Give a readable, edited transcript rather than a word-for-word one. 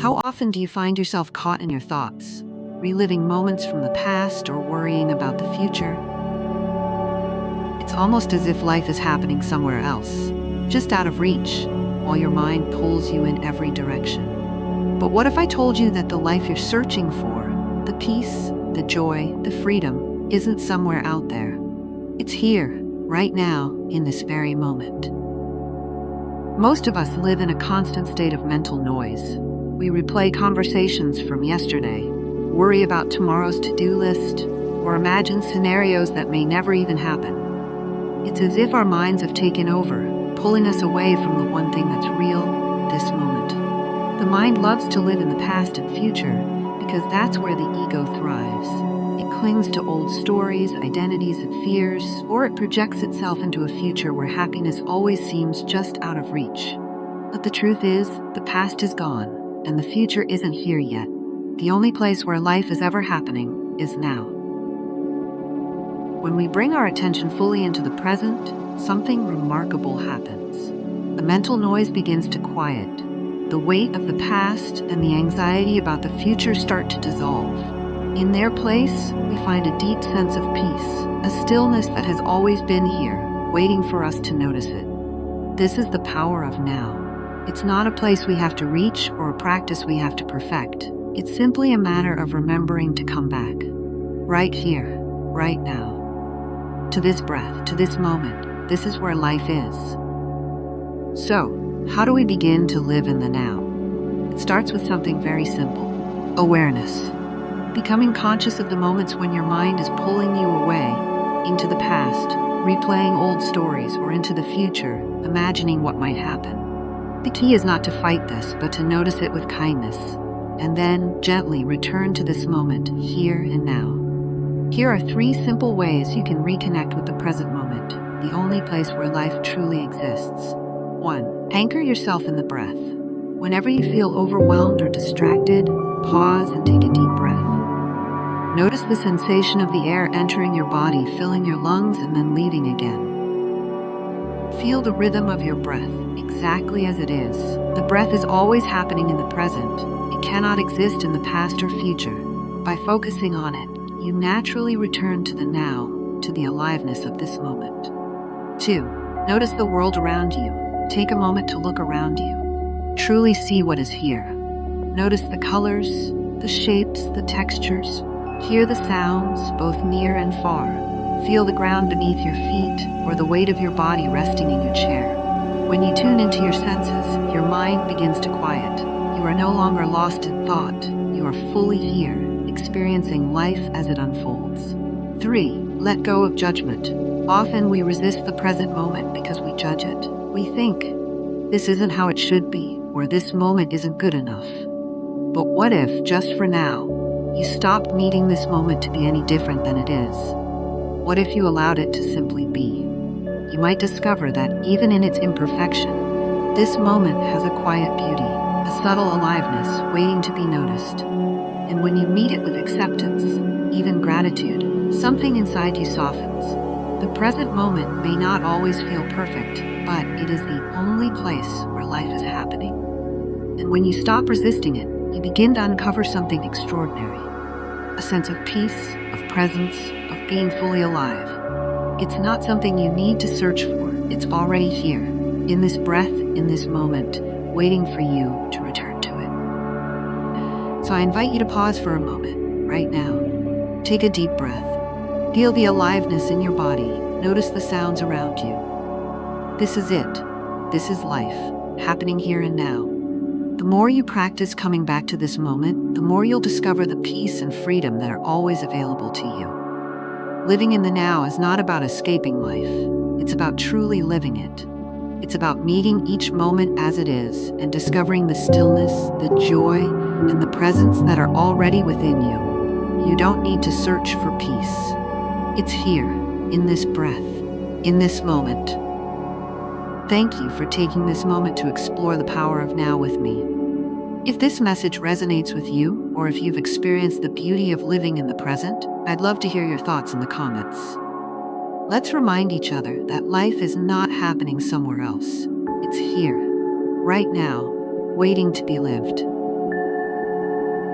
How often do you find yourself caught in your thoughts, reliving moments from the past or worrying about the future? It's almost as if life is happening somewhere else, just out of reach, while your mind pulls you in every direction. But what if I told you that the life you're searching for, the peace, the joy, the freedom, isn't somewhere out there? It's here, right now, in this very moment. Most of us live in a constant state of mental noise. We replay conversations from yesterday, worry about tomorrow's to-do list, or imagine scenarios that may never even happen. It's as if our minds have taken over, pulling us away from the one thing that's real, this moment. The mind loves to live in the past and future because that's where the ego thrives. It clings to old stories, identities, and fears, or it projects itself into a future where happiness always seems just out of reach. But the truth is, the past is gone, and the future isn't here yet. The only place where life is ever happening is now. When we bring our attention fully into the present, something remarkable happens. The mental noise begins to quiet. The weight of the past and the anxiety about the future start to dissolve. In their place, we find a deep sense of peace, a stillness that has always been here, waiting for us to notice it. This is the power of now. It's not a place we have to reach or a practice we have to perfect. It's simply a matter of remembering to come back. Right here, right now. To this breath, to this moment. This is where life is. So, how do we begin to live in the now? It starts with something very simple. Awareness. Becoming conscious of the moments when your mind is pulling you away into the past, replaying old stories, or into the future, imagining what might happen. The key is not to fight this, but to notice it with kindness, and then gently return to this moment, here and now. Here are 3 simple ways you can reconnect with the present moment, the only place where life truly exists. 1. Anchor yourself in the breath. Whenever you feel overwhelmed or distracted, pause and take a deep breath. Notice the sensation of the air entering your body, filling your lungs, and then leaving again. Feel the rhythm of your breath, exactly as it is. The breath is always happening in the present. It cannot exist in the past or future. By focusing on it, you naturally return to the now, to the aliveness of this moment. 2. Notice the world around you. Take a moment to look around you. Truly see what is here. Notice the colors, the shapes, the textures. Hear the sounds, both near and far. Feel the ground beneath your feet or the weight of your body resting in your chair. When you tune into your senses, your mind begins to quiet. You are no longer lost in thought. You are fully here, experiencing life as it unfolds. 3. Let go of judgment. Often we resist the present moment because we judge it. We think, this isn't how it should be, or this moment isn't good enough. But what if, just for now, you stopped needing this moment to be any different than it is? What if you allowed it to simply be? You might discover that, even in its imperfection, this moment has a quiet beauty, a subtle aliveness waiting to be noticed. And when you meet it with acceptance, even gratitude, something inside you softens. The present moment may not always feel perfect, but it is the only place where life is happening. And when you stop resisting it, you begin to uncover something extraordinary. A sense of peace, of presence, of being fully alive. It's not something you need to search for. It's already here, in this breath, in this moment, waiting for you to return to it. So I invite you to pause for a moment, right now. Take a deep breath. Feel the aliveness in your body. Notice the sounds around you. This is it. This is life, happening here and now. The more you practice coming back to this moment, the more you'll discover the peace and freedom that are always available to you. Living in the now is not about escaping life. It's about truly living it. It's about meeting each moment as it is and discovering the stillness, the joy, and the presence that are already within you. You don't need to search for peace. It's here, in this breath, in this moment. Thank you for taking this moment to explore the power of now with me. If this message resonates with you, or if you've experienced the beauty of living in the present, I'd love to hear your thoughts in the comments. Let's remind each other that life is not happening somewhere else. It's here, right now, waiting to be lived.